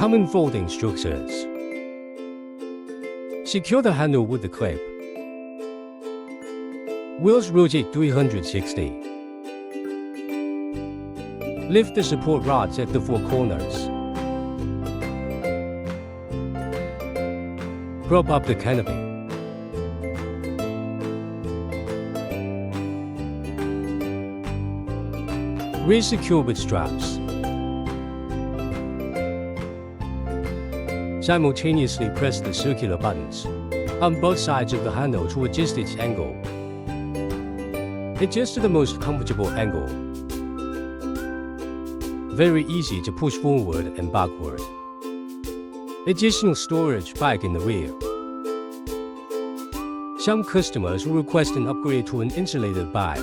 Common folding structures. Secure the handle with the clip. Wheels rotate 360. Lift the support rods at the four corners. Prop up the canopy. Rear secure with straps. Simultaneously press the circular buttons on both sides of the handle to adjust its angle. Adjust to the most comfortable angle. Very easy to push forward and backward. Additional storage bag in the rear. Some customers request an upgrade to an insulated bag.